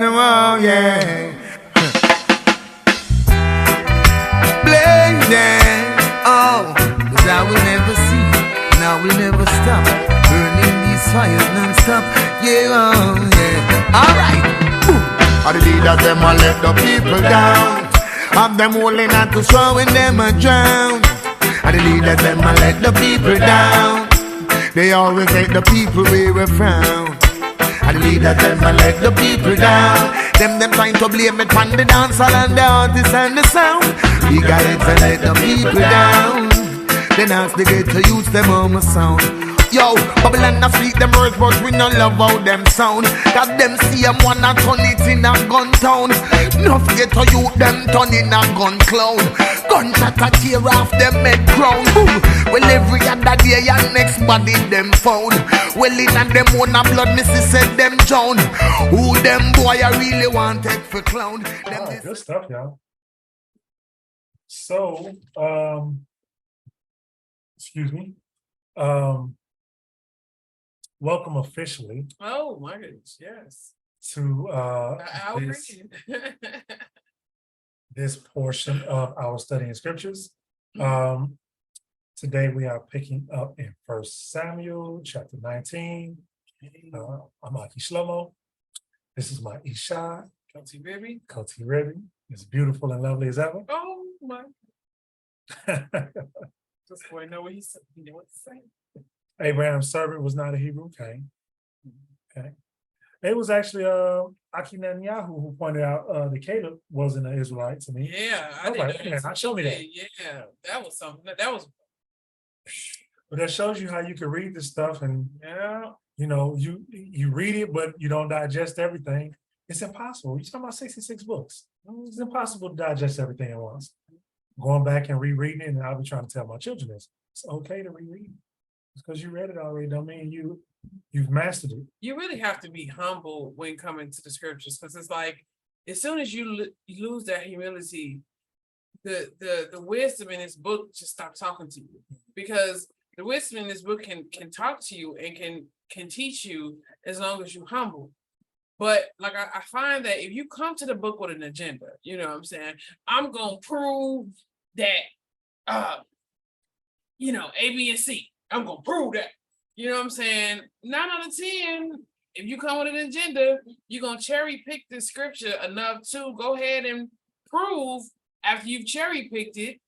oh yeah. Blazing, oh, 'cause I will never see, and I will never stop burning these fires non-stop. Yeah, oh yeah. Alright. All the leaders them will let the people down. Have them holding on to throwing them a drown. All the leaders them will let the people down. They always make the people wear a frown. And the leaders them will let the people down. Them trying to blame it on the dancehall and the artists and the sound. We got it to let the people down. Then ask the ghetto youth them on a sound. Yo, Babylon a speak them words, but we no love how them sound. Cause them see them wanna turn it in a gun town. No forget to you them turn in a gun clown. Gunshot a tear off them head crown. Well every other day your next body them found. Well in and them own a blood missy said them drown. Who them boy I really wanted for clown. Them Good stuff, y'all. So, excuse me. Welcome officially. Oh my goodness, yes. To this portion of our study in scriptures. Today we are picking up in 1 Samuel chapter 19. I'm Aki Shlomo. This is my Isha. Koti Ribby. Koti Ribby. It's beautiful and lovely as ever. Oh my. Just boy know what he said. You know what to say. Abraham's servant was not a Hebrew king. Okay. It was actually Aki Netanyahu who pointed out that Caleb wasn't an Israelite to me. Yeah, I was like, man, show me that. Yeah, that was something. That was. But that shows you how you can read this stuff, and Yeah. you know, you read it, but you don't digest everything. It's impossible. You're talking about 66 books. It's impossible to digest everything at once. Going back and rereading it, and I'll be trying to tell my children this. It's okay to reread. Because you read it already don't mean you've mastered it. You really have to be humble when coming to the scriptures, because it's like as soon as you lose that humility, the wisdom in this book just stop talking to you, because the wisdom in this book can talk to you and can teach you as long as you humble. But like I find that if you come to the book with an agenda, you know what I'm saying, I'm gonna prove that A, B, and C. I'm gonna prove that. You know what I'm saying? 9 out of 10, if you come with an agenda, you're gonna cherry pick the scripture enough to go ahead and prove after you've cherry picked it,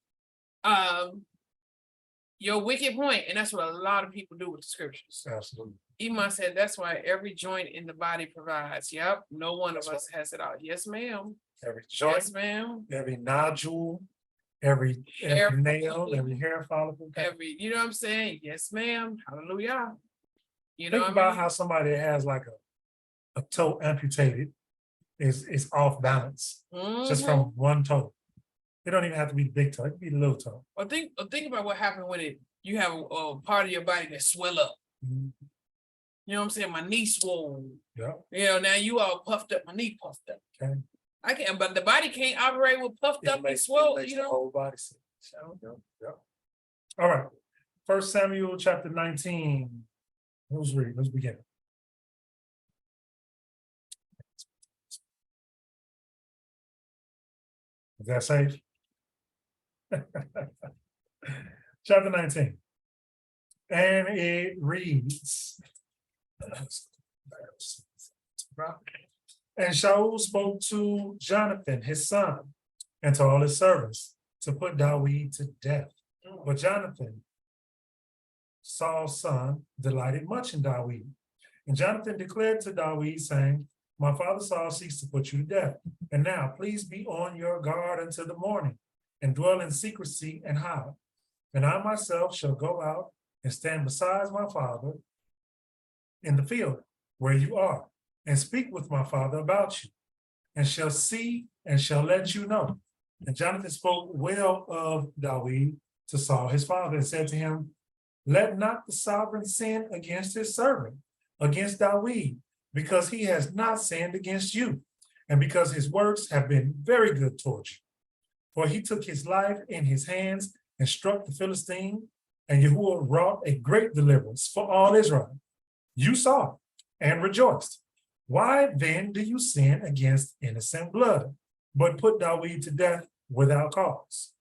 your wicked point. And that's what a lot of people do with the scriptures. Absolutely. Iman said that's why every joint in the body provides. Yep. No one of us has it all. Yes, ma'am. Every joint, Yes, ma'am. every nodule, every nail, every hair follicle. You know what I'm saying? Yes, ma'am. Hallelujah. You know Think about how somebody that has like a toe amputated is off balance just from one toe. It don't even have to be the big toe. It can be the little toe. Or think about what happened when you have a part of your body that swell up. Mm-hmm. You know what I'm saying? My knee swole. Yeah. You know, now you all puffed up. My knee puffed up. Okay. I can't, but the body can't operate with puffed up and swole. You know. The whole body. Yeah. All right. 1 Samuel chapter 19. Let's read. Let's begin. Is that safe? Chapter 19. And it reads. And Saul spoke to Jonathan, his son, and to all his servants to put David to death. But Jonathan, Saul's son, delighted much in David. And Jonathan declared to David, saying, my father Saul seeks to put you to death. And now please be on your guard until the morning, and dwell in secrecy and hide. And I myself shall go out and stand beside my father in the field where you are, and speak with my father about you, and shall see and shall let you know. And Jonathan spoke well of David to Saul his father, and said to him, let not the sovereign sin against his servant, against David, because he has not sinned against you, and because his works have been very good towards you. For he took his life in his hands and struck the Philistine, and Yahuah wrought a great deliverance for all Israel. You saw it and rejoiced. Why then do you sin against innocent blood, but put David to death without cause?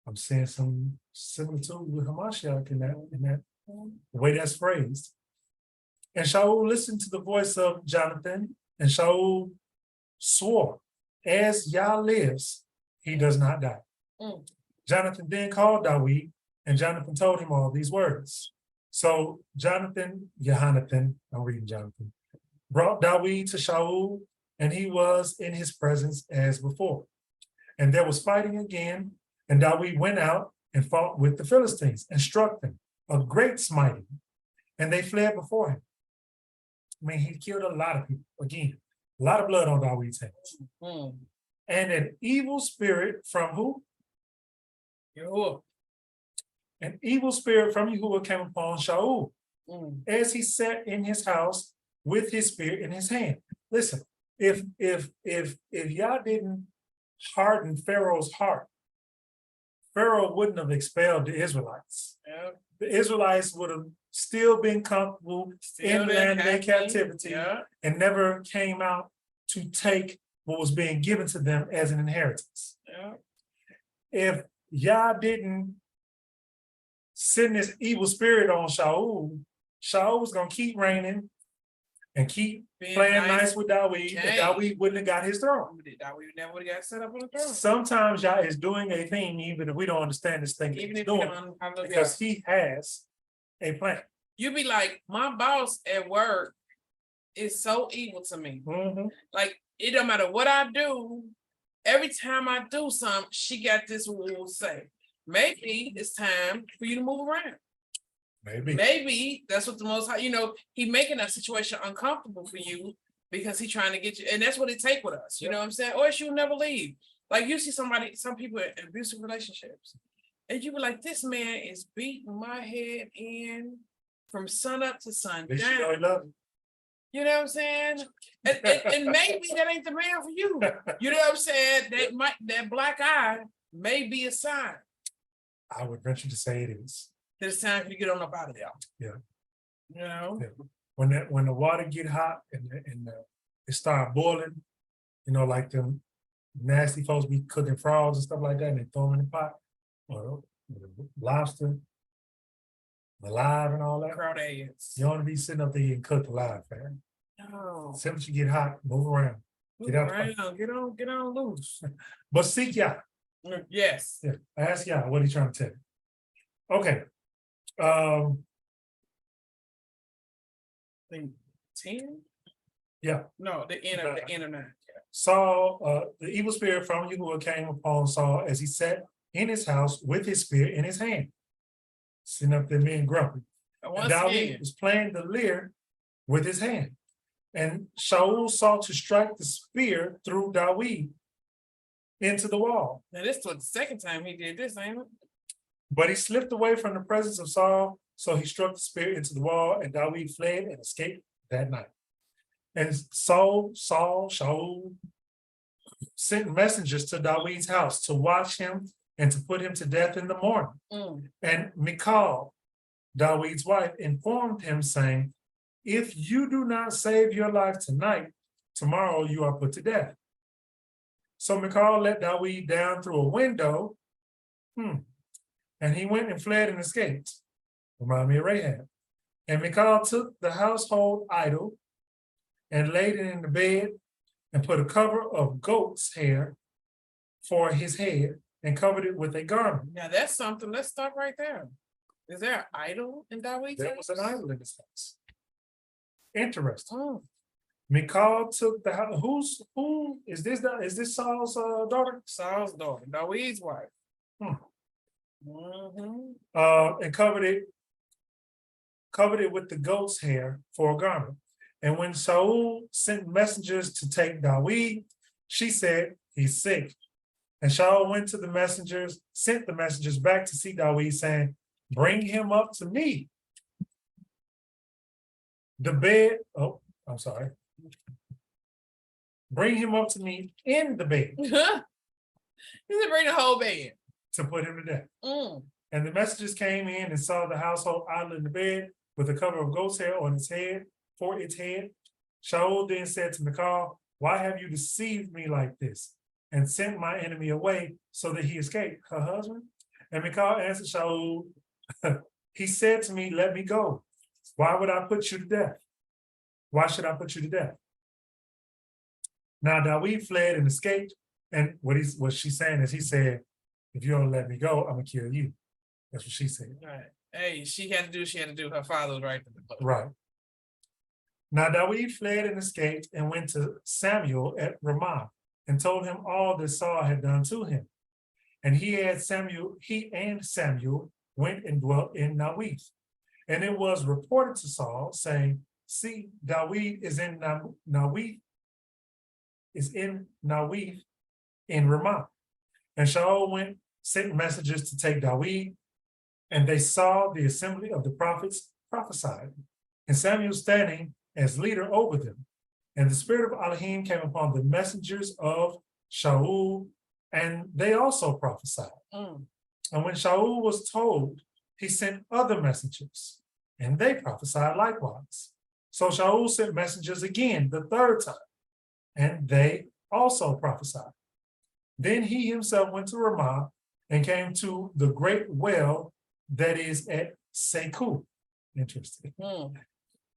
I'm seeing some similitude with Hamashiach in that way that's phrased. And Shaul listened to the voice of Jonathan, and Shaul swore, as Yah lives, he does not die. Jonathan then called David, and Jonathan told him all these words. So Yehonathan, I'm reading Jonathan, brought David to Shaul, and he was in his presence as before. And there was fighting again, and David went out and fought with the Philistines and struck them, a great smiting, and they fled before him. I mean, he killed a lot of people. Again, a lot of blood on David's hands. And an evil spirit from who? Yahuah. An evil spirit from Yahuah came upon Shaul as he sat in his house with his spear in his hand. Listen, if Yah didn't harden Pharaoh's heart, Pharaoh wouldn't have expelled the Israelites. Yep. The Israelites would have still been comfortable in land in captivity and never came out to take what was being given to them as an inheritance. Yep. If Yah didn't send this evil spirit on Shaul, Shaul was gonna keep reigning and keep playing nice with David, and David wouldn't have got his throne. David never would have got set up on the throne. Sometimes Yah is doing a thing, even if we don't understand this thing Even he's if you doing, don't, because he has a plan. You be like, my boss at work is so evil to me. Like, it don't matter what I do. Every time I do something, she got this rule to say, maybe it's time for you to move around. Maybe that's what the Most High, he making that situation uncomfortable for you because he trying to get you, and that's what it take with us. You know what I'm saying? Or she'll never leave. Like, you see some people in abusive relationships, and you be like, this man is beating my head in from sun up to sun down. You know what I'm saying? And maybe that ain't the man for you. You know what I'm saying? That black eye may be a sign. I would venture to say it is. That it's time for you to get on up out of there. Yeah. You know? Yeah. When the water get hot and it start boiling, like them nasty folks be cooking frogs and stuff like that, and they throw them in the pot, or lobster, alive and all that. Crawdads. You don't want to be sitting up there and cooked alive, man. No. As soon as you get hot, move around. Get on loose. But seek Yah. Yes. Yeah. Ask Yah what he's trying to tell you. Okay. I think 10? Yeah. No, the end of 9. Saul, the evil spirit from Yahuah came upon Saul as he sat in his house with his spear in his hand, sitting up there being grumpy. And David was playing the lyre with his hand. And Shaul sought to strike the spear through David into the wall. Now, this was the second time he did this, ain't it? But he slipped away from the presence of Saul, so he struck the spear into the wall, and David fled and escaped that night. And Shaul sent messengers to David's house to watch him and to put him to death in the morning. And Michal, David's wife, informed him, saying, if you do not save your life tonight, tomorrow you are put to death. So Michal let David down through a window, and he went and fled and escaped. Remind me of Rahab. And Michal took the household idol and laid it in the bed and put a cover of goat's hair for his head and covered it with a garment. Now that's something. Let's stop right there. Is there an idol in David's house? There was an idol in his house. Interesting. Michal took the house. Who is this? Is this Saul's daughter? Saul's daughter, David's wife. And covered it with the goat's hair for a garment. And when Saul sent messengers to take David, she said, he's sick. And Saul went to the messengers, sent the messengers back to see David, saying, bring him up to me. Bring him up to me in the bed. He said, bring the whole bed. To put him to death. And the messengers came in and saw the household idol in the bed with a cover of goat's hair on its head, for its head. Shaul then said to Michal, why have you deceived me like this and sent my enemy away so that he escaped? Her husband? And Michal answered Shaul, he said to me, let me go. Why would I put you to death? Why should I put you to death? Now David fled and escaped. And what she's saying is he said, if you don't let me go, I'm gonna kill you. That's what she said. Right. Hey, she had to do. Her father was right. Right. Now David fled and escaped and went to Samuel at Ramah and told him all that Saul had done to him. And he and Samuel went and dwelt in Nawith. And it was reported to Saul, saying, see, David is in Nawith, in Ramah. And Shaul sent messengers to take David, and they saw the assembly of the prophets prophesied, and Samuel standing as leader over them. And the spirit of Elohim came upon the messengers of Shaul, and they also prophesied. And when Shaul was told, he sent other messengers, and they prophesied likewise. So Shaul sent messengers again the third time, and they also prophesied. Then he himself went to Ramah and came to the great well that is at Seku. Interesting.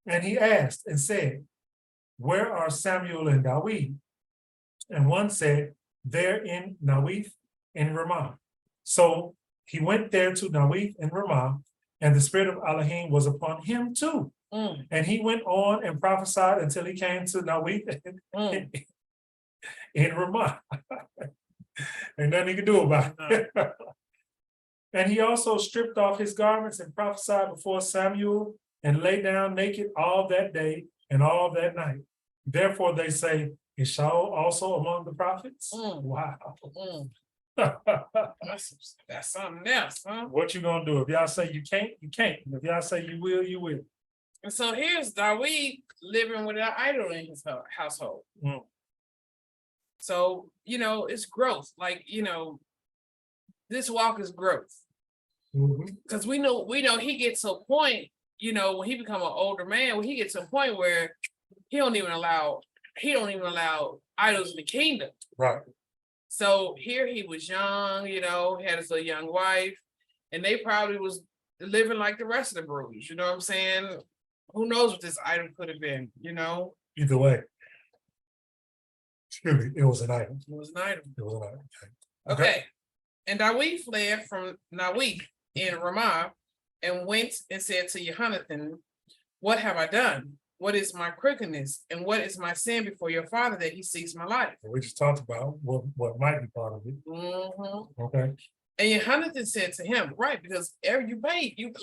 And he asked and said, where are Samuel and David? And one said, they're in Nawith in Ramah. So he went there to Nawith in Ramah, and the spirit of Elohim was upon him too. And he went on and prophesied until he came to Nawith in Ramah. Ain't nothing he could do about it. And he also stripped off his garments and prophesied before Samuel and lay down naked all that day and all that night. Therefore they say, is Shaul also among the prophets? Wow. That's something else, huh? What you gonna do? If y'all say you can't, you can't. And if y'all say you will, you will. And so here's David living with an idol in his household. So, it's growth. Like, this walk is growth. Because we know he gets to a point, when he become an older man, when he gets to a point where he don't even allow idols in the kingdom. Right. So here he was young, he had his little young wife, and they probably was living like the rest of the brothers, you know what I'm saying? Who knows what this idol could have been, Either way. Excuse me, it was an idol. It was an idol. It was an idol. Okay. And David fled from Nawith in Ramah and went and said to Jonathan, what have I done? What is my crookedness? And what is my sin before your father that he seeks my life? We just talked about what might be part of it. Okay. And Jonathan said to him, right, because every you pay, you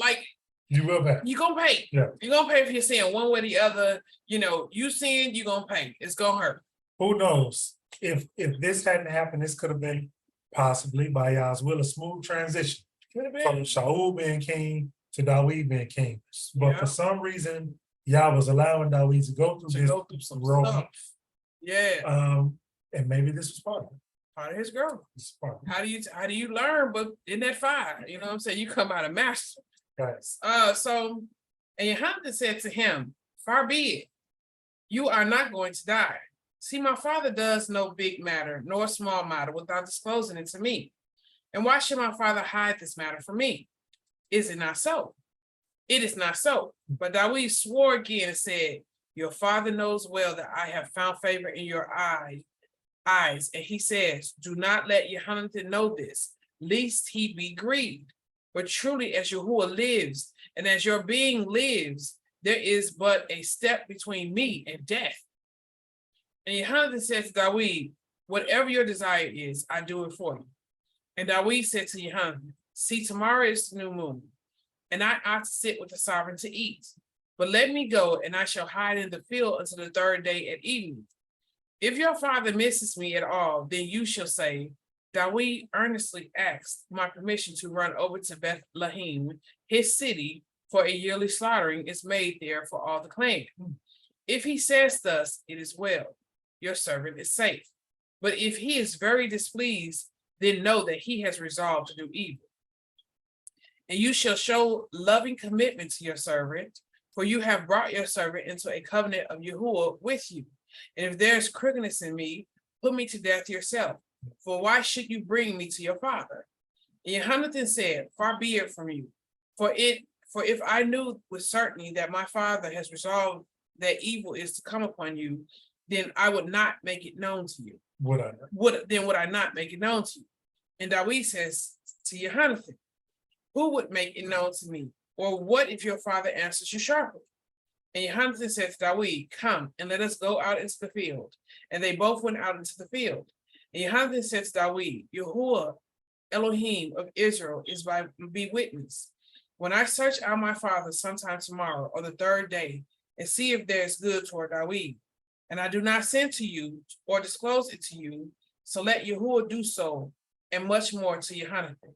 will pay. You're gonna pay. Yeah. You're gonna pay for your sin one way or the other. You sin, you're gonna pay. It's gonna hurt. Who knows? If this hadn't happened, this could have been possibly by Yah's will a smooth transition from Shaul being king to David being king. But for some reason, Yah was allowing David to go through some road. stuff. Yeah. And maybe this was part of it. Part of his growth. This is part of it. How do you learn? But in that fire, you know what I'm saying? You come out a master. Right. So, and Yahuah said to him, far be it, you are not going to die. See, my father does no big matter nor small matter without disclosing it to me. And why should my father hide this matter from me? Is it not so? It is not so. But David swore again and said, your father knows well that I have found favor in your eyes. And he says, do not let Yahuah know this, lest he be grieved. But truly, as Yahuah lives, and as your being lives, there is but a step between me and death. And Yahuah said to David, whatever your desire is, I do it for you. And David said to Yahuah, see, tomorrow is the new moon, and I ought to sit with the sovereign to eat. But let me go, and I shall hide in the field until the third day at evening. If your father misses me at all, then you shall say, David earnestly asked my permission to run over to Bethlehem, his city, for a yearly slaughtering is made there for all the clan. If he says thus, it is well, your servant is safe. But if he is very displeased, then know that he has resolved to do evil. And you shall show loving commitment to your servant, For you have brought your servant into a covenant of Yahuah with you. And if there is crookedness in me, put me to death yourself. For why should you bring me to your father? And Jonathan said, far be it from you. For if I knew with certainty that my father has resolved that evil is to come upon you, then I would not make it known to you. Would I? Would I not make it known to you? And David says to Jonathan, who would make it known to me? Or what if your father answers you sharply? And Jonathan said to David, come and let us go out into the field. And they both went out into the field. And Jonathan said to David, Yahuah, Elohim of Israel, be witness. When I search out my father sometime tomorrow or the third day, and see if there is good toward David, and I do not send to you or disclose it to you, so let Yahuah do so, and much more to Jonathan.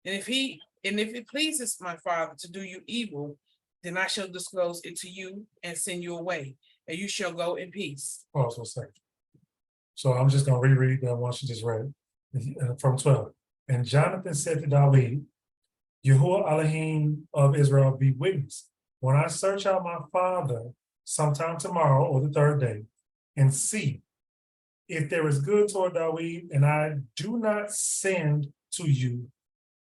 And if it pleases my father to do you evil, then I shall disclose it to you and send you away, and you shall go in peace. Pause for a second. So I'm just going to reread that one she just read from 12. And Jonathan said to David, Yahuah Elohim of Israel, be witness. When I search out my father sometime tomorrow or the third day, and see if there is good toward David, and I do not send to you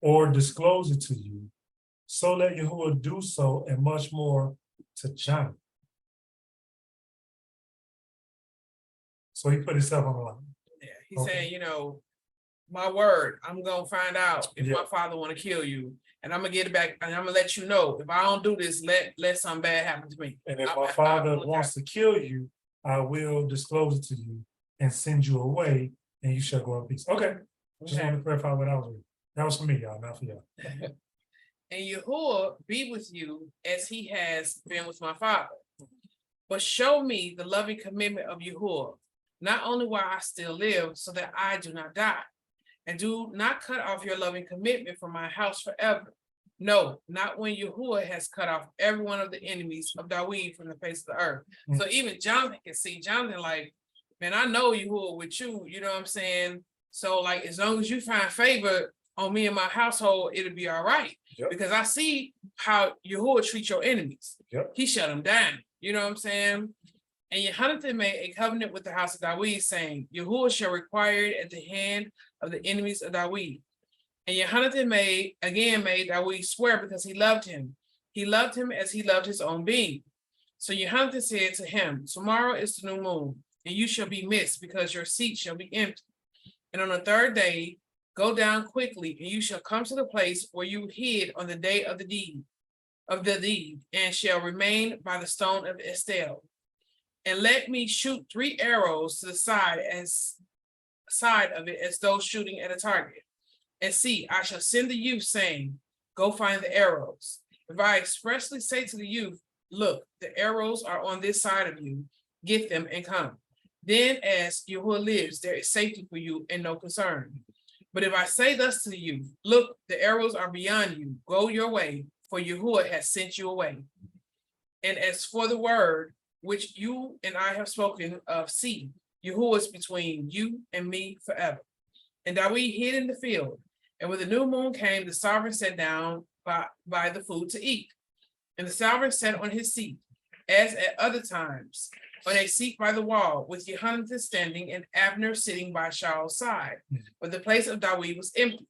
or disclose it to you, so let Yahuah do so, and much more to Jonathan. So he put himself on the line. Yeah, he's saying, my word, I'm gonna find out if my father want to kill you, and I'm gonna get it back, and I'm gonna let you know if I don't do this, let something bad happen to me. And if my father wants to kill you, I will disclose it to you and send you away, and you shall go in peace. Okay. Just want to clarify what I was reading. That was for me, y'all, not for y'all. And Yahuah be with you as he has been with my father. But show me the loving commitment of Yahuah, not only while I still live, so that I do not die. And do not cut off your loving commitment from my house forever. No, not when Yahuah has cut off every one of the enemies of David from the face of the earth. So even Jonathan can see, Jonathan like, man, I know Yahuah with you, you know what I'm saying? So like, as long as you find favor on me and my household, it'll be all right. Because I see how Yahuah treats your enemies. He shut them down, you know what I'm saying? And Jonathan made a covenant with the house of David, saying, Yahuah shall require it at the hand of the enemies of David. And Jonathan made David swear because he loved him. He loved him as he loved his own being. So Jonathan said to him, tomorrow is the new moon, and you shall be missed, because your seat shall be empty. And on the third day, go down quickly, and you shall come to the place where you hid on the day of the deed, and shall remain by the stone of Estelle. And let me shoot 3 arrows to the side of it, as though shooting at a target. And see, I shall send the youth, saying, go find the arrows. If I expressly say to the youth, look, the arrows are on this side of you, get them and come. Then as Yahuah lives, there is safety for you and no concern. But if I say thus to the youth, look, the arrows are beyond you, go your way, for Yahuah has sent you away. And as for the word which you and I have spoken of, see, Yahuah is between you and me forever. And David hid in the field. And when the new moon came, the sovereign sat down by the food to eat. And the sovereign sat on his seat, as at other times, on a seat by the wall, with Jonathan standing and Abner sitting by Saul's side. But the place of David was empty.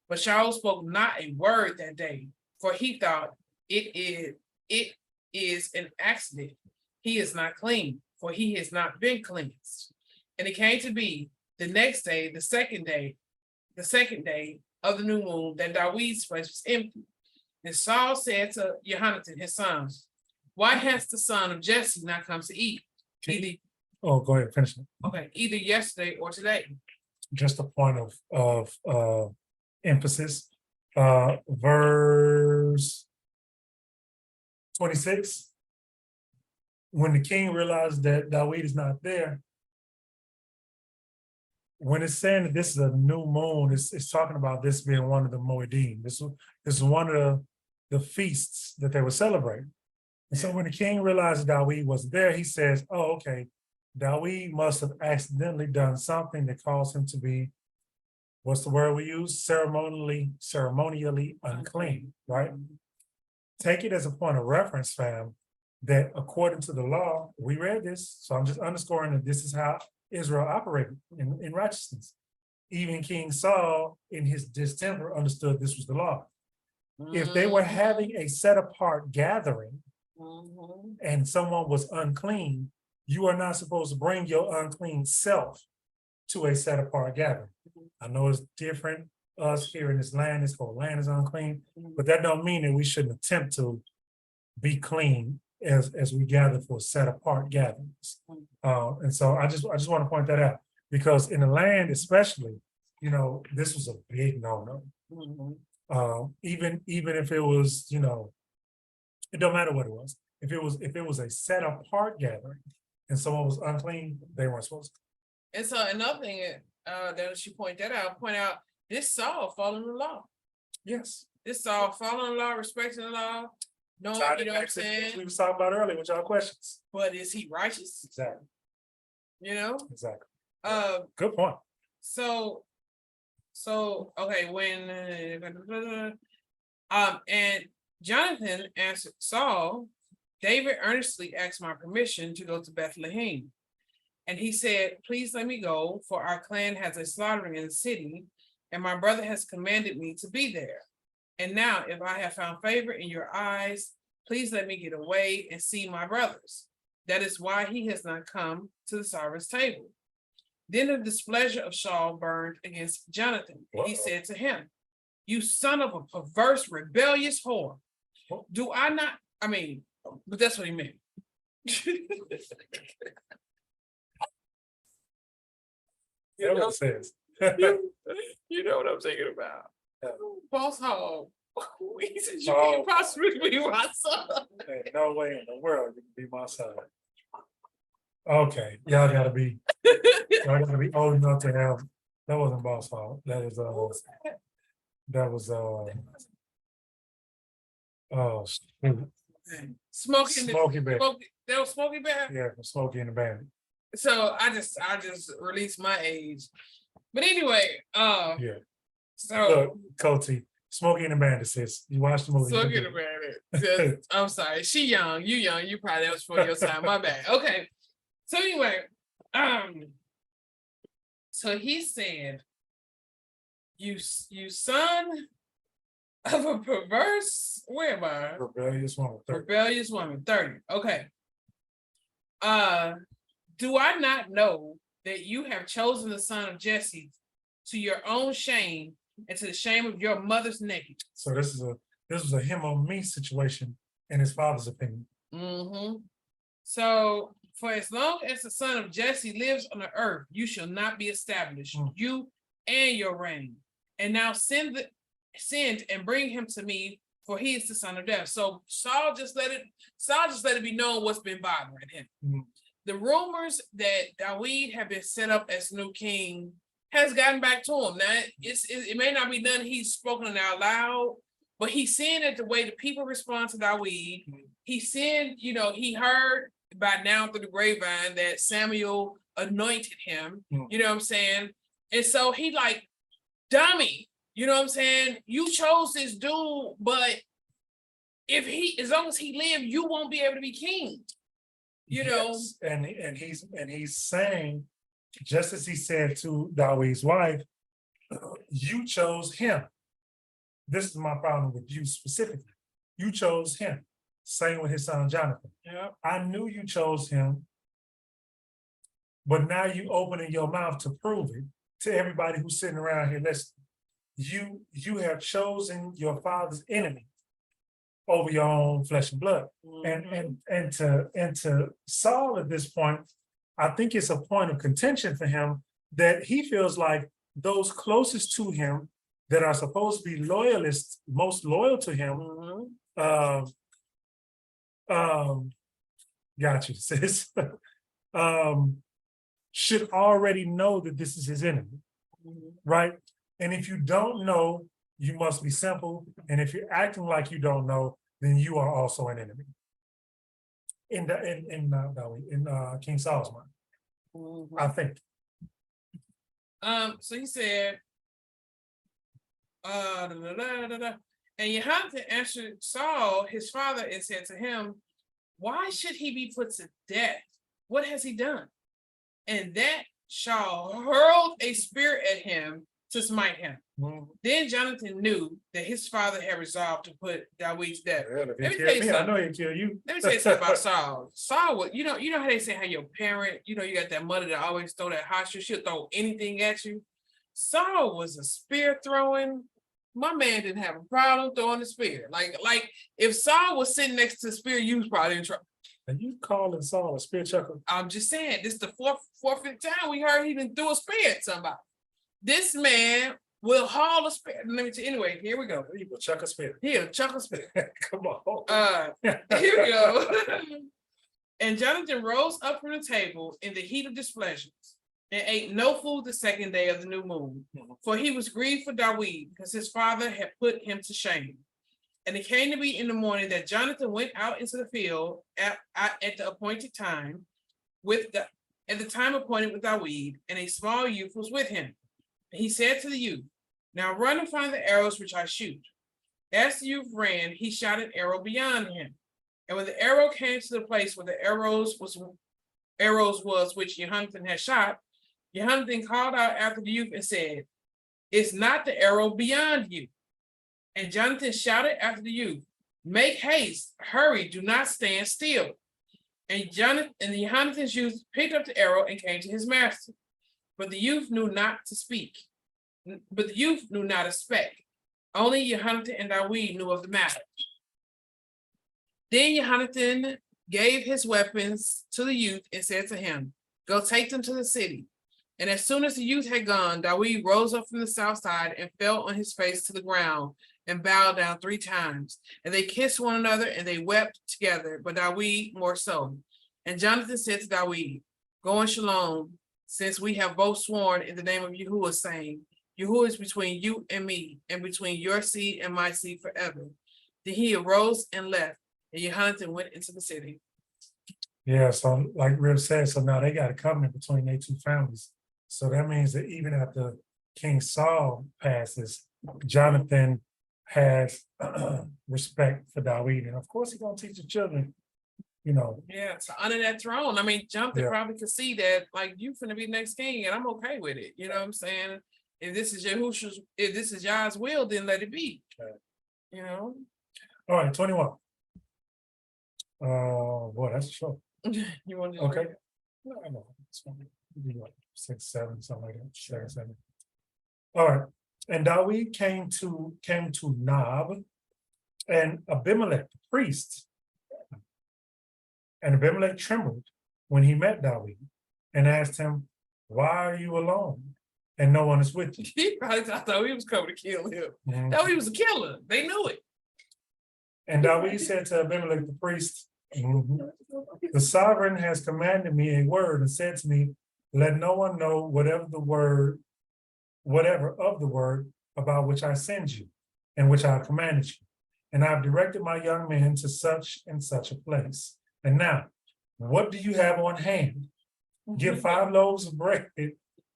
But Saul spoke not a word that day, for he thought, it is an accident. He is not clean, for he has not been cleansed. And it came to be the next day, the second day of the new moon, that David's place was empty. And Saul said to Jonathan, his son, why has the son of Jesse not come to eat? Go ahead, finish it. Okay, either yesterday or today. Just a point of emphasis. Verse 26. When the king realized that David is not there, when it's saying that this is a new moon, it's talking about this being one of the Moedim. This is one of the feasts that they were celebrating. And so when the king realized David was there, he says, oh, okay, David must have accidentally done something that caused him to be, what's the word we use? Ceremonially unclean, right? Take it as a point of reference, fam. that according to the law, we read this, so I'm just underscoring that this is how Israel operated in righteousness. Even King Saul, in his distemper, understood this was the law. If they were having a set apart gathering and someone was unclean, you are not supposed to bring your unclean self to a set apart gathering. I know it's different. Us here in this land, this whole land is unclean, but that don't mean that we shouldn't attempt to be clean as we gather for set apart gatherings. And so I just want to point that out, because in the land, especially, you know, this was a big no-no. Even if it was, you know, it don't matter what it was. If it was a set apart gathering and someone was unclean, they weren't supposed to. And so another thing that she point out, this Saul following the law. Yes. This Saul following the law, respecting the law. No, you know what I'm saying? We was talking about earlier with y'all questions. But is he righteous? Exactly. You know? Exactly. Good point. So okay, when and Jonathan answered Saul, David earnestly asked my permission to go to Bethlehem. And he said, please let me go, for our clan has a slaughtering in the city, and my brother has commanded me to be there. And now, if I have found favor in your eyes, please let me get away and see my brothers. That is why he has not come to the sovereign's table. Then the displeasure of Saul burned against Jonathan. He said to him, you son of a perverse, rebellious whore. Do I not, but that's what he meant. You know what it says. You know what I'm thinking about. Yeah. Boss Hall. He said you can't possibly be my son. Hey, no way in the world you can be my son. Okay, y'all gotta be old enough to have. That wasn't Boss Hall. That was Smokey Bear. That was Smokey Bear? Yeah, from Smokey and the Bandit. So I just released my age. But anyway, yeah. So look, Coty, Smokey and the Bandit says you watched the movie. Smokey and the Bandit. I'm sorry, she young, you probably that was for your time. My bad. Okay. So anyway, so he said, you son of a perverse, where am I? Rebellious woman. 30. Rebellious woman, 30. Okay. Do I not know that you have chosen the son of Jesse to your own shame and to the shame of your mother's nakedness? So this was a him on me situation in his father's opinion. So for as long as the son of Jesse lives on the earth, you shall not be established, you and your reign. And now send and bring him to me, for he is the son of death. So Saul just let it be known what's been bothering him. The rumors that David had been set up as new king has gotten back to him. Now, it may not be done, he's spoken out loud, but he's seeing that the way the people respond to David, he's seeing, he heard by now through the grapevine that Samuel anointed him, you know what I'm saying? And so he like, dummy, you know what I'm saying? You chose this dude, but as long as he lived, you won't be able to be king. You know, and he's saying, just as he said to David's wife, you chose him. This is my problem with you specifically. You chose him. Same with his son Jonathan. Yeah. I knew you chose him, but now you opening your mouth to prove it to everybody who's sitting around here listening. You have chosen your father's enemy over your own flesh and blood. And to Saul at this point, I think it's a point of contention for him that he feels like those closest to him that are supposed to be loyalists, most loyal to him, got you, sis, should already know that this is his enemy, right? And if you don't know, you must be simple. And if you're acting like you don't know, then you are also an enemy. In King Saul's mind, I think. So he said, and Yahuah answered Saul, his father, and said to him, why should he be put to death? What has he done? And that Saul hurled a spear at him to smite him. Then Jonathan knew that his father had resolved to put David to death. Let me tell you something. I know he'd kill you. Let me tell you something about Saul. Saul was, you know how they say how your parent, you got that mother that always throw that hot shit, she'll throw anything at you. Saul was a spear throwing. My man didn't have a problem throwing the spear. Like if Saul was sitting next to the spear, you was probably in trouble. And you calling Saul a spear chucker? I'm just saying, this is the fourth, fifth time we heard he done threw a spear at somebody. This man will haul a spear. Let me tell you, anyway, here we go. He will chuck a spear. He'll chuck a spear. Come on. Here we go. And Jonathan rose up from the table in the heat of displeasure and ate no food the second day of the new moon, for he was grieved for David, because his father had put him to shame. And it came to be in the morning that Jonathan went out into the field at the appointed time, at the time appointed with David, and a small youth was with him. And he said to the youth, now run and find the arrows which I shoot. As the youth ran, he shot an arrow beyond him. And when the arrow came to the place where the arrows was which Jonathan had shot, Jonathan called out after the youth and said, it's not the arrow beyond you. And Jonathan shouted after the youth, make haste, hurry, do not stand still. And Jonathan's youth picked up the arrow and came to his master. But the youth knew not to speak. But the youth knew not to speak. Only Jonathan and David knew of the matter. Then Jonathan gave his weapons to the youth and said to him, go take them to the city. And as soon as the youth had gone, David rose up from the south side and fell on his face to the ground and bowed down 3 times. And they kissed one another and they wept together, but David more so. And Jonathan said to David, go in shalom, since we have both sworn in the name of Yahuah, saying, Yahuah is between you and me, and between your seed and my seed forever. Then he arose and left, and Jonathan went into the city. Yeah, so like Rib said, so now they got a covenant between their 2 families. So that means that even after King Saul passes, Jonathan has respect for David. And of course, he's going to teach the children, Yeah, to honor that throne. I mean, Jonathan probably could see that, like, you finna be next king, and I'm okay with it. You know what I'm saying? If this is Yahushua's, if this is Yah's will, then let it be. Okay. All right, 21. Boy, that's a show. You want to? Okay. No. 6, 7, something like that. 7. All right. And David came to Nob, and Abimelech, the priest. And Abimelech trembled when he met David and asked him, why are you alone? And no one is with you. He probably thought he was coming to kill him. David was a killer. They knew it. And David said to Abimelech the priest, the sovereign has commanded me a word and said to me, let no one know whatever of the word about which I send you and which I have commanded you. And I've directed my young men to such and such a place. And now, what do you have on hand? Give 5 loaves of bread.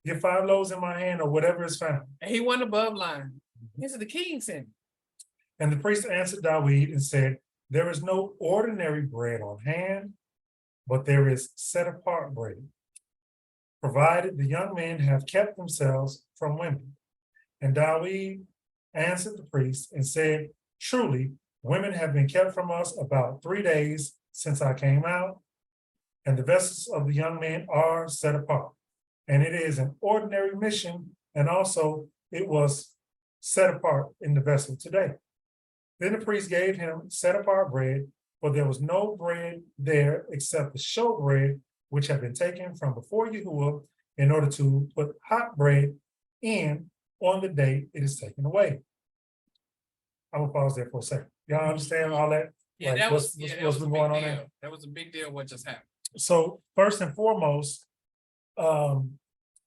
Give 5 loaves in my hand, or whatever is found. And he went above line. He said, the king sent. And the priest answered David and said, there is no ordinary bread on hand, but there is set apart bread, provided the young men have kept themselves from women. And David answered the priest and said, truly, women have been kept from us about 3 days since I came out, and the vessels of the young men are set apart. And it is an ordinary mission, and also it was set apart in the vessel today. Then the priest gave him set apart bread, for there was no bread there except the showbread, which had been taken from before Yahuah in order to put hot bread in on the day it is taken away. I'm gonna pause there for a second. Y'all understand all that? Yeah, Like, what's been going on there? That was a big deal what just happened. So first and foremost, the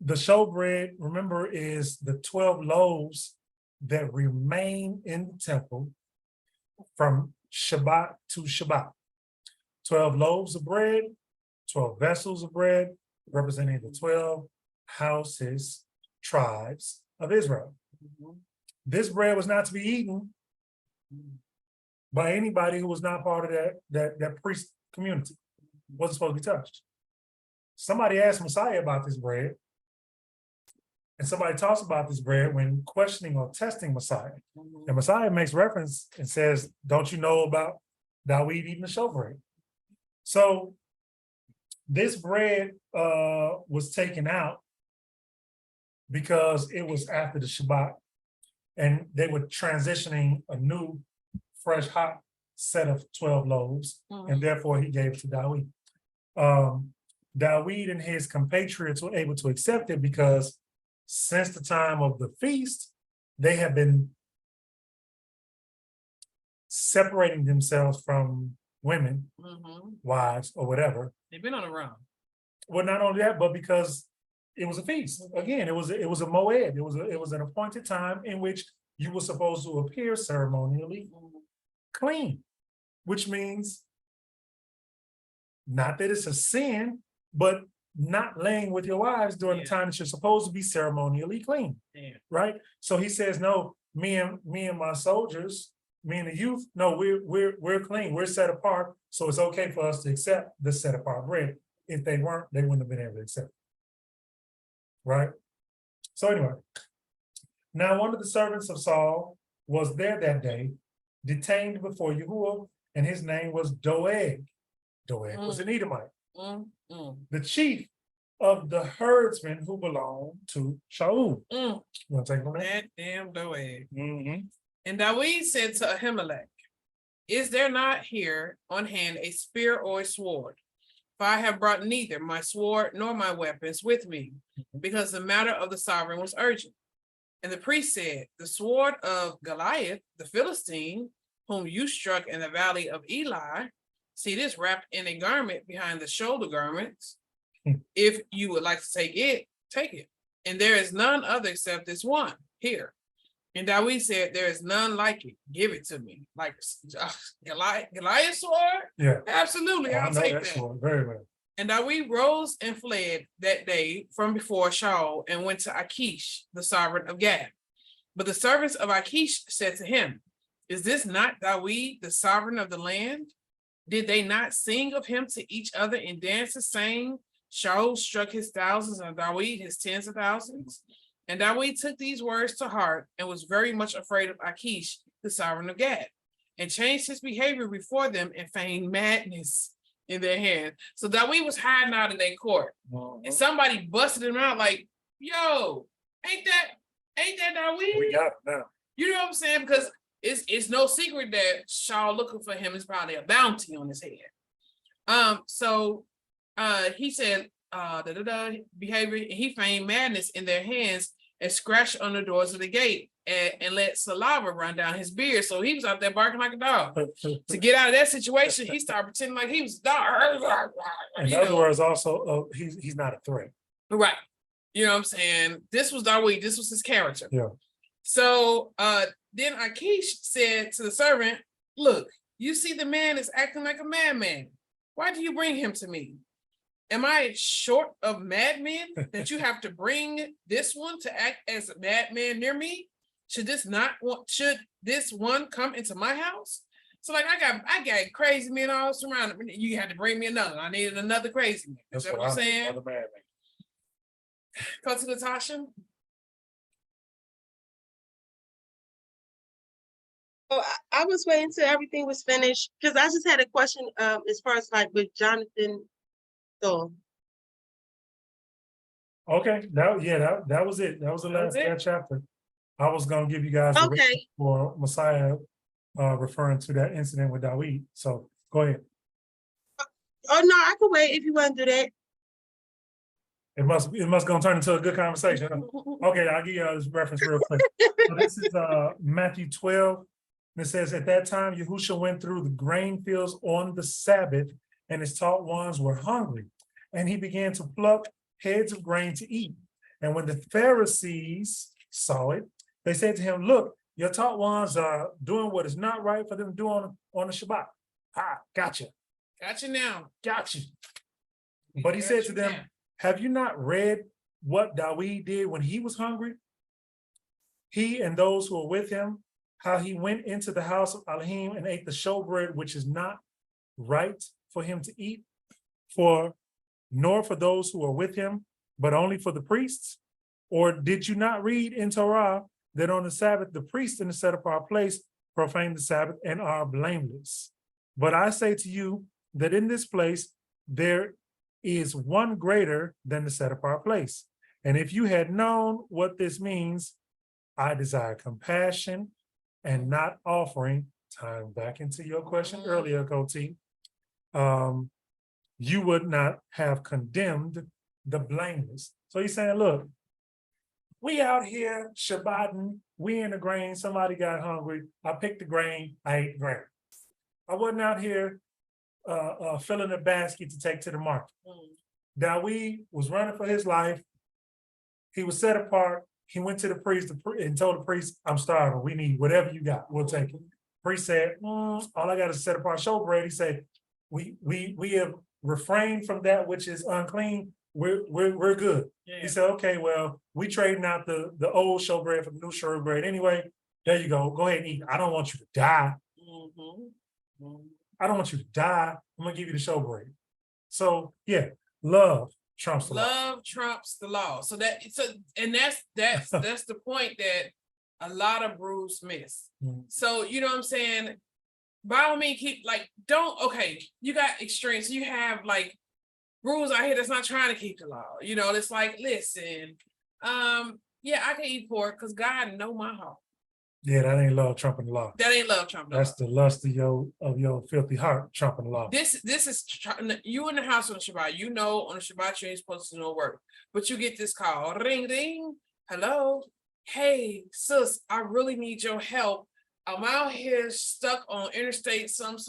showbread, remember, is the 12 loaves that remain in the temple from Shabbat to Shabbat. 12 loaves of bread, 12 vessels of bread, representing the 12 houses, tribes of Israel. This bread was not to be eaten by anybody who was not part of that priest community. Wasn't supposed to be touched. Somebody asked Messiah about this bread. And somebody talks about this bread when questioning or testing Messiah. And Messiah makes reference and says, don't you know about Dawid eating the showbread? So this bread was taken out because it was after the Shabbat and they were transitioning a new, fresh, hot set of 12 loaves, and therefore he gave it to Dawid. Dawid and his compatriots were able to accept it because since the time of the feast, they have been separating themselves from women, wives, or whatever. They've been on the run. Well, not only that, but because it was a feast. Again, it was a Moed. It was an appointed time in which you were supposed to appear ceremonially clean, which means not that it's a sin, but not laying with your wives during the time that you're supposed to be ceremonially clean, right? So he says, no, me and my soldiers, me and the youth, no, we're clean, we're set apart, so it's okay for us to accept this set apart bread. If they weren't, they wouldn't have been able to accept it, right? So anyway, now one of the servants of Saul was there that day, detained before Yahuah, and his name was Doeg. Doeg was an Edomite. The chief of the herdsmen who belonged to Shaul. You want to take from that damn Doeg. Mm-hmm. And Dawid said to Ahimelech, is there not here on hand a spear or a sword? For I have brought neither my sword nor my weapons with me, because the matter of the sovereign was urgent. And the priest said, the sword of Goliath, the Philistine, whom you struck in the valley of Eli, see this wrapped in a garment behind the shoulder garments. If you would like to take it, take it. And there is none other except this one here. And Dawid said, there is none like it. Give it to me. Like Goliath's sword? Yeah. Absolutely, I'll take that. Sword very well. And Dawid rose and fled that day from before Saul and went to Achish, the sovereign of Gad. But the servants of Achish said to him, is this not Dawid, the sovereign of the land? Did they not sing of him to each other in dances, saying, Shaul struck his thousands and Dawid his tens of thousands? And Dawid took these words to heart and was very much afraid of Achish, the sovereign of Gad, and changed his behavior before them and feigned madness in their hand. So Dawid was hiding out in their court, and somebody busted him out like, yo, ain't that Dawid? We got him now. You know what I'm saying? Because it's no secret that Saul looking for him is probably a bounty on his head. So he said, behavior, and he feigned madness in their hands and scratched on the doors of the gate and let saliva run down his beard. So he was out there barking like a dog. To get out of that situation, he started pretending like he was a dog. In other words, also, he's not a threat. Right. You know what I'm saying? This was Dawid. This was his character. Yeah. So then Achish said to the servant, look, you see the man is acting like a madman. Why do you bring him to me? Am I short of madmen that you have to bring this one to act as a madman near me? Should this one come into my house? So like I got crazy men all surrounded me. You had to bring me another. I needed another crazy man. That's what I'm saying. Another madman. Go to Natasha. Oh, I was waiting till everything was finished because I just had a question as far as like with Jonathan. So okay, that was it. That was the last chapter. I was gonna give you guys the reason for Messiah referring to that incident with Dawid. So go ahead. Oh no, I can wait if you want to do that. It must gonna turn into a good conversation. Okay, I'll give you this reference real quick. So this is Matthew 12. And it says, at that time, YAHUSHUA went through the grain fields on the Sabbath, and his taught ones were hungry. And he began to pluck heads of grain to eat. And when the Pharisees saw it, they said to him, look, your taught ones are doing what is not right for them to do on the Shabbat. Ah, gotcha. Gotcha now. Gotcha. But he said to them, have you not read what Dawid did when he was hungry? He and those who were with him, how he went into the house of Elohim and ate the showbread, which is not right for him to eat, nor for those who are with him, but only for the priests? Or did you not read in Torah that on the Sabbath, the priests in the set apart place profane the Sabbath and are blameless? But I say to you that in this place, there is one greater than the set apart place. And if you had known what this means, I desire compassion and not offering, tying back into your question earlier, Koti, you would not have condemned the blameless. So he's saying, look, we out here Shabbating, we in the grain, somebody got hungry, I picked the grain, I ate grain. I wasn't out here filling a basket to take to the market. Dawid was running for his life. He was set apart. He went to the priest and told the priest, I'm starving. We need whatever you got. We'll take it. Priest said, all I got is set apart showbread. He said, we have refrained from that which is unclean. We're good. Yeah. He said, okay, well, we trading out the old showbread for the new showbread. Anyway, there you go. Go ahead and eat. I don't want you to die. I don't want you to die. I'm gonna give you the showbread. So yeah, love trumps the law. Love trumps the law. So that's the point that a lot of brews miss. So you know what I'm saying? By all means, you got extremes. You have like brews out here that's not trying to keep the law. You know, it's like, listen, yeah, I can eat pork because God know my heart. Yeah, that ain't love trumping the law. That ain't love trumping the law. That's the lust of your filthy heart trumping the law. This is you in the house on the Shabbat. You know on the Shabbat you ain't supposed to do no work, but you get this call, ring ring, hello, hey sis, I really need your help. I'm out here stuck on interstate some.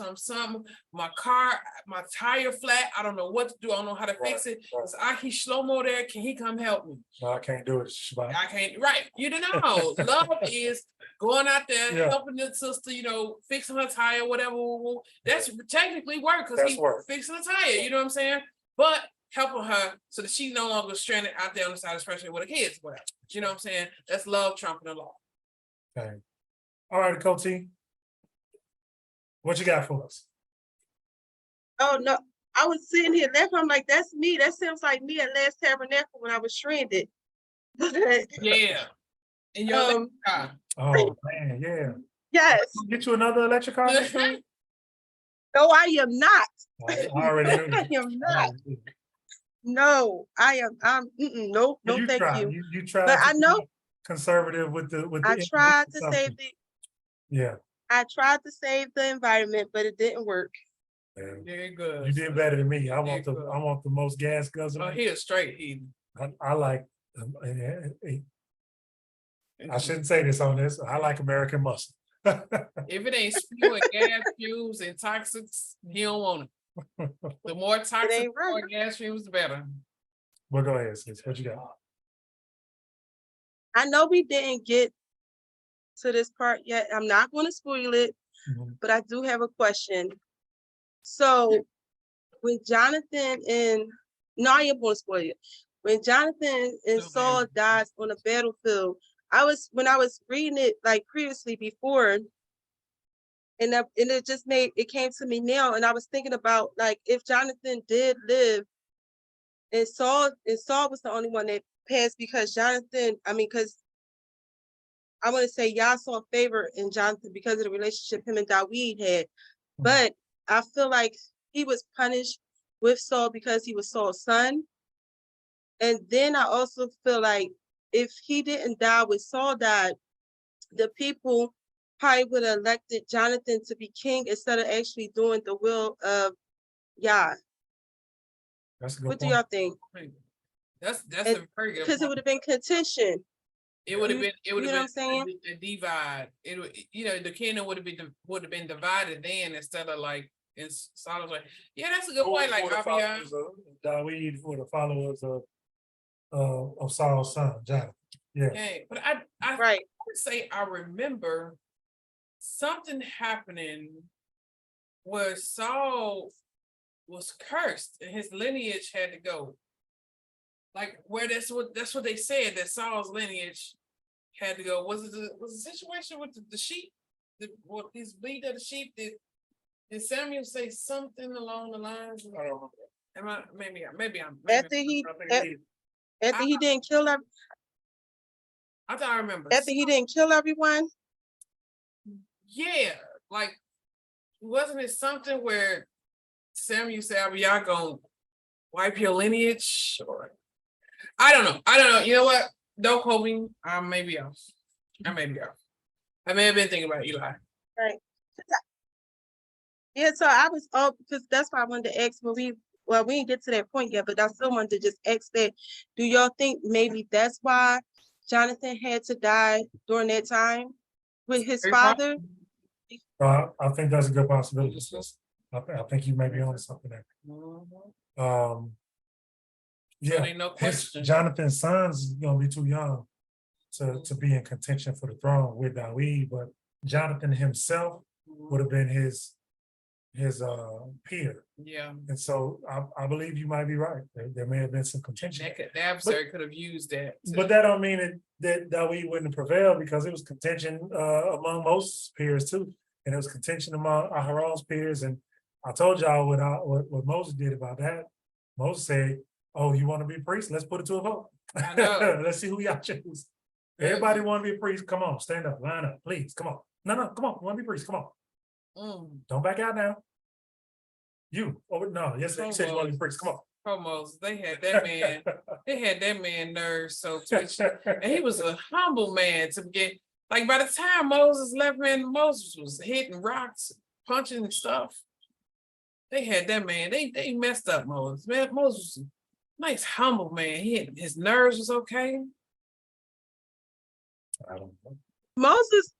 My car, my tire flat. I don't know what to do. I don't know how to fix it. So I can slow-mo there. Can he come help me? No, I can't do it, Shabbat. I can't. Right. You don't know. Love is going out there, helping the sister, you know, fixing her tire, whatever. That's technically work because he's fixing the tire. You know what I'm saying? But helping her so that she's no longer stranded out there on the side, especially with her kids, whatever. You know what I'm saying? That's love trumping the law. Okay. All right, Koti, what you got for us? Oh no, I was sitting here laughing. I'm like, that's me. That sounds like me at Last Tabernacle when I was stranded. Yeah. In your electric car. Oh man, yeah. Yes. Get you another electric car next week? No, I am not. I already knew. I am not. No, I am. No, you thank tried. you. You tried. But I know conservative with the. I tried to save the. Yeah. I tried to save the environment, but it didn't work. Very good. You did better than me. I want the most gas guzzling. Oh, he is straight eating. I like. I shouldn't say this on this. I like American muscle. If it ain't spewing gas fumes and toxics, he don't want it. The more toxic, more gas fumes, the better. Well, go ahead, sis. What you got? I know we didn't get to this part yet. I'm not going to spoil it, but I do have a question. So when Jonathan I am going to spoil it. When Jonathan and Saul dies on the battlefield, when I was reading it like previously before, and it came to me now, and I was thinking about like if Jonathan did live, and Saul was the only one that passed because because I want to say Yah saw favor in Jonathan because of the relationship him and Dawid had. But I feel like he was punished with Saul because he was Saul's son. And then I also feel like if he didn't die when Saul died, the people probably would have elected Jonathan to be king instead of actually doing the will of Yah. That's a good What point. do y'all think? That's a very good because it would have been contention. It would have been a divide. The kingdom would have been divided then instead of like in Solomon's way. Yeah, that's a good point. Like Dawid for the followers of Saul's son, Jonathan. Yeah. Okay, but I would say I remember something happening where Saul was cursed and his lineage had to go. Like where that's what they said, that Saul's lineage had to go. Was it the situation with the sheep? His bleed of the sheep that Did Samuel say something along the lines? I don't know. Maybe I'm. After he didn't kill I thought I remember. after he didn't kill everyone. Yeah, like wasn't it something where Samuel said, "Are y'all gonna wipe your lineage?" Or I don't know. You know what? Don't quote me. I may be off. I may have been thinking about Eli. Right. Yeah, so I was because that's why I wanted to ask we didn't get to that point yet, but I still wanted to just ask that. Do y'all think maybe that's why Jonathan had to die during that time with his father? I think that's a good possibility. I think you may be on something there. Yeah, ain't no question. Jonathan's sons is gonna be too young to be in contention for the throne with Dawid, but Jonathan himself would have been his peer. Yeah. And so I believe you might be right. There may have been some contention. The adversary could have used that. But that don't mean that Dawid wouldn't prevail, because it was contention among Moses' peers too. And it was contention among Aharon's peers. And I told y'all what Moses did about that. Moses said, "Oh, you want to be a priest? Let's put it to a vote. I know. Let's see who y'all choose. Everybody want to be a priest? Come on, stand up, line up, please. Come on. No, come on. Want to be a priest? Come on. Don't back out now. You? Oh no, yes, you said you want to be a priest. Come on." Moses, they had that man. They had that man nerves so twitched, and he was a humble man to get. Like by the time Moses left, man, Moses was hitting rocks, punching and stuff. They had that man. They messed up Moses. Man, Moses was a nice, humble man. His nerves was okay. I don't know. Moses,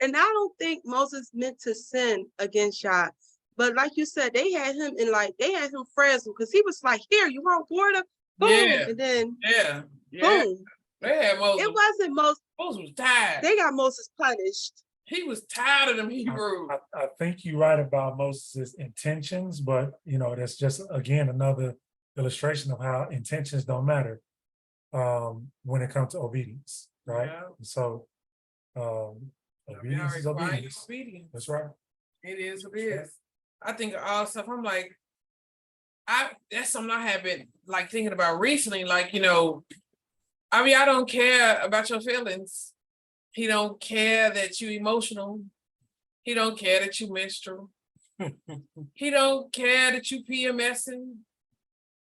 and I don't think Moses meant to sin against Yah. But like you said, they had him frazzled, because he was like, "Here, you want water?" Boom. Yeah. And then boom. They had Moses. It wasn't Moses. Moses was tired. They got Moses punished. He was tired of them Hebrews. I think you're right about Moses' intentions, but that's just again another illustration of how intentions don't matter when it comes to obedience, right? Yeah. So obedience is obedience. That's right. It is what it is. I think of all stuff. I'm like, that's something I have been like thinking about recently. Like, I don't care about your feelings. He don't care that you emotional. He don't care that you menstrual. He don't care that you PMSing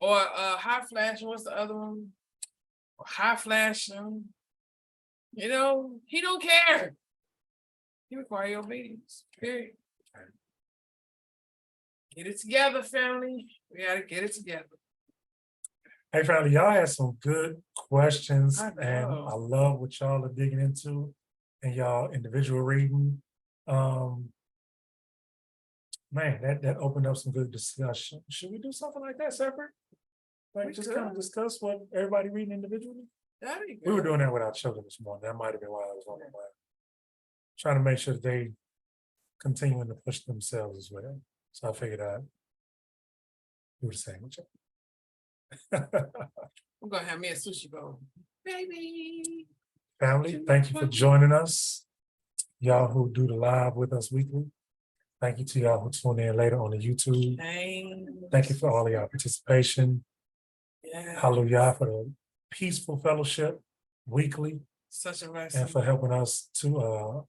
or high flashing. What's the other one? High flashing. He don't care. He requires your obedience. Period. Get it together, family. We gotta get it together. Hey, family, y'all had some good questions, I and I love what y'all are digging into and y'all individual reading. Man, that opened up some good discussion. Should we do something like that separate? Like just kind of discuss what everybody reading individually? That'd be good. We were doing that with our children this morning. That might have been why I was on the mind. Trying to make sure that they continuing to push themselves as well. So I figured I'd do the same with you. I'm gonna have me a sushi bowl. Baby. Family, thank you for joining us. Y'all who do the live with us weekly. Thank you to y'all who tune in later on the YouTube. Thank you for all of y'all participation. Yeah. Hallelujah for the peaceful fellowship weekly. Such a blessing. And for helping us to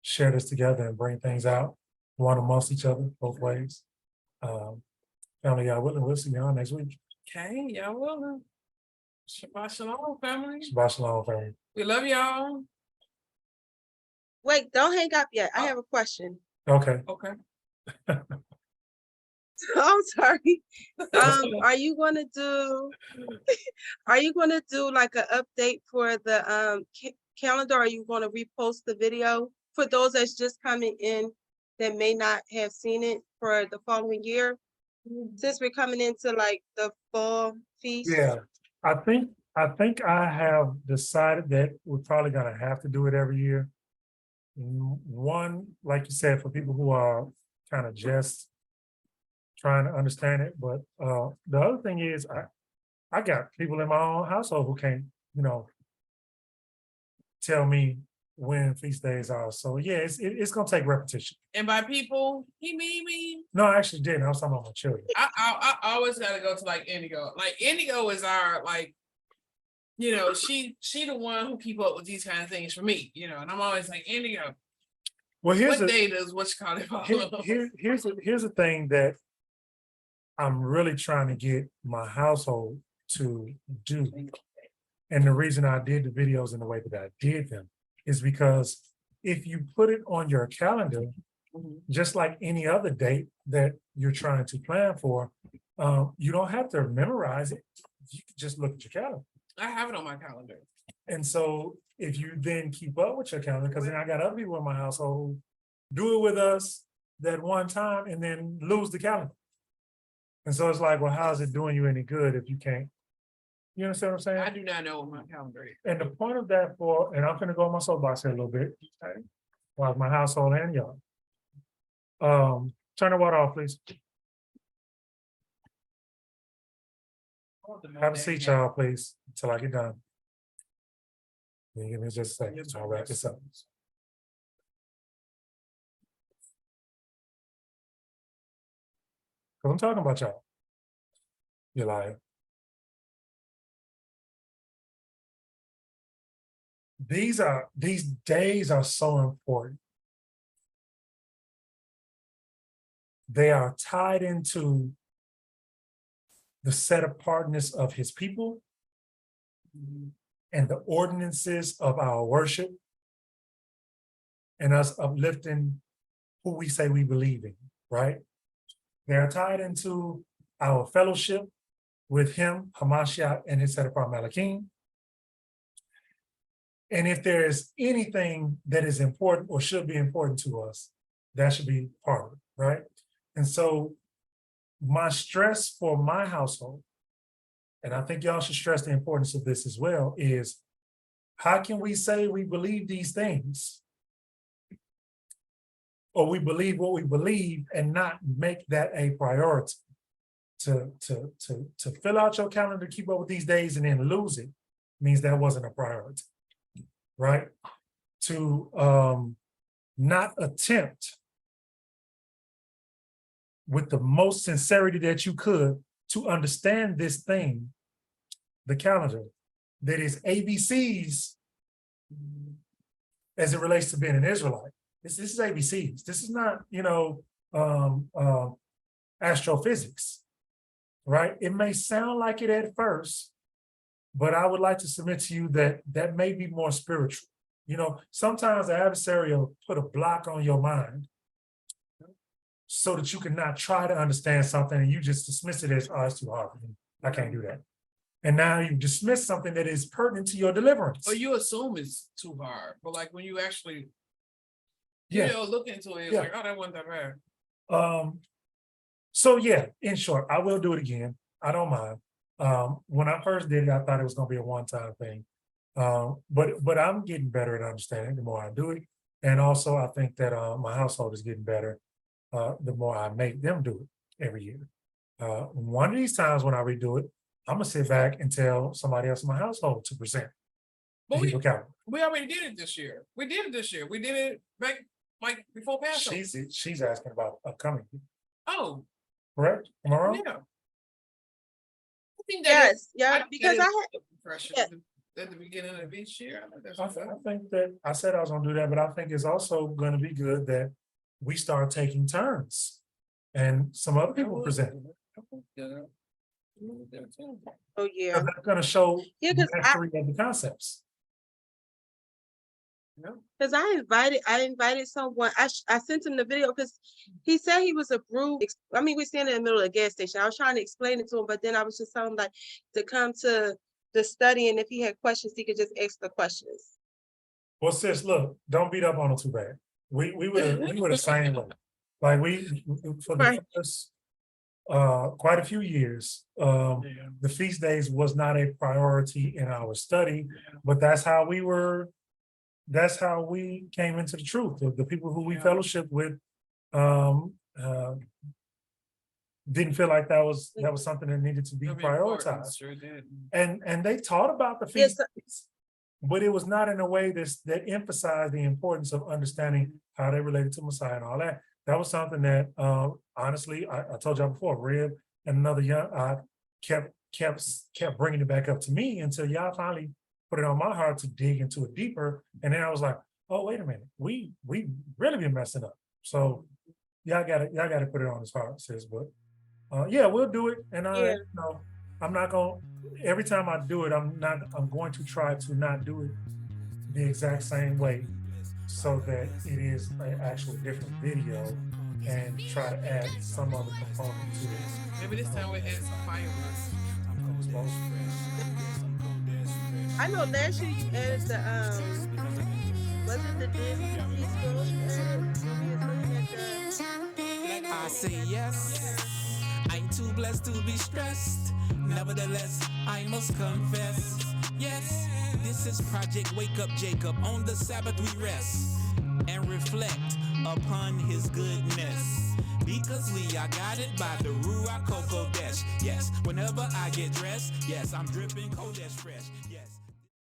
share this together and bring things out one amongst each other both ways. Family, y'all willing, we'll see y'all next week. Okay, y'all willing. Shabbat shalom, family. Shabbat shalom, family. We love y'all. Wait, don't hang up yet. I have a question. Okay. Okay. I'm sorry. Are you gonna do like an update for the calendar? Are you gonna repost the video for those that's just coming in that may not have seen it for the following year? Since we're coming into like the fall feast. Yeah, I think I have decided that we're probably gonna have to do it every year. One, like you said, for people who are kind of just trying to understand it, but the other thing is I got people in my own household who can't, tell me when feast days are. So yeah, it's gonna take repetition. And by people, he mean me. No, I actually didn't. I was talking about my children. I always gotta go to like Indigo. Like Indigo is our like, you know, she the one who keep up with these kind of things for me, you know, and I'm always like, Indigo, Well, what day does what you call it follow? here's the thing that I'm really trying to get my household to do. And the reason I did the videos in the way that I did them is because if you put it on your calendar, just like any other date that you're trying to plan for, you don't have to memorize it. You can just look at your calendar. I have it on my calendar. And so if you then keep up with your calendar, because then I got other people in my household do it with us that one time and then lose the calendar. And so it's like, well, how's it doing you any good if you can't? You understand what I'm saying? I do not know what my calendar is. And the point of that and I'm gonna go on my soapbox here a little bit, okay? While my household and y'all. Turn the water off, please. Have a seat, y'all, please, until I get done. Give me just a second, I'll wrap this up. Cause I'm talking about y'all. You're lying. These days are so important. They are tied into the set apartness of his people and the ordinances of our worship and us uplifting who we say we believe in, right? They are tied into our fellowship with him, Hamashiach, and his set apart Malakim. And if there is anything that is important or should be important to us, that should be part of it, right? And so my stress for my household, and I think y'all should stress the importance of this as well, is how can we say we believe these things or we believe what we believe and not make that a priority? To fill out your calendar, keep up with these days and then lose it means that wasn't a priority, right? To not attempt with the most sincerity that you could to understand this thing, the calendar, that is ABCs as it relates to being an Israelite. This is ABCs. This is not, astrophysics, right? It may sound like it at first, but I would like to submit to you that that may be more spiritual. Sometimes the adversary will put a block on your mind so that you cannot try to understand something and you just dismiss it as, oh, it's too hard for me. I can't do that. And now you dismiss something that is pertinent to your deliverance. Well, you assume it's too hard, but like when you actually, look into it, it's like, oh, that wasn't that bad. So yeah, in short, I will do it again. I don't mind. When I first did it, I thought it was going to be a one-time thing. But I'm getting better at understanding the more I do it. And also I think that my household is getting better the more I make them do it every year. One of these times when I redo it, I'm gonna sit back and tell somebody else in my household to present. But we already did it this year. We did it back like before Passover. She's asking about upcoming. Oh, correct? Am I wrong? Yeah. I think that because I had at the beginning of each year. I think that I said I was gonna do that, but I think it's also gonna be good that we start taking turns and some other people present. Oh yeah, they're going to show mastery of the concepts. Because I invited someone. I sent him the video because he said he was approved. I mean, we're standing in the middle of a gas station. I was trying to explain it to him, but then I was just telling him like to come to the study, and if he had questions, he could just ask the questions. Well, sis, look, don't beat up on him too bad. We were the same way. Like for the first quite a few years, the feast days was not a priority in our study, but that's how we came into the truth. The people who we fellowship with didn't feel like that was something that needed to be prioritized. Sure did. And they taught about the feast days. but it was not in a way that emphasized the importance of understanding how they related to Messiah and all that. That was something that, honestly, I told y'all before, Rib and another young kept bringing it back up to me until y'all finally put it on my heart to dig into it deeper. And then I was like, oh, wait a minute, we really been messing up. So y'all gotta put it on his heart, sis. But yeah, we'll do it. And Yeah. you know, I'm not gonna, every time I do it, I'm going to try to not do it the exact same way so that it is an actual different video and try to add some other component to it. Maybe this time we add some fireworks. I know last year you added the was it the Disney scroll you added when we was looking at the I say yes, I'm too blessed to be stressed. Nevertheless, I must confess. Yes, this is Project Wake Up Jacob. On the Sabbath we rest and reflect upon his goodness. Because we are guided by the Ruach Kodesh. Yes, whenever I get dressed, yes, I'm dripping Kodesh fresh. Yes.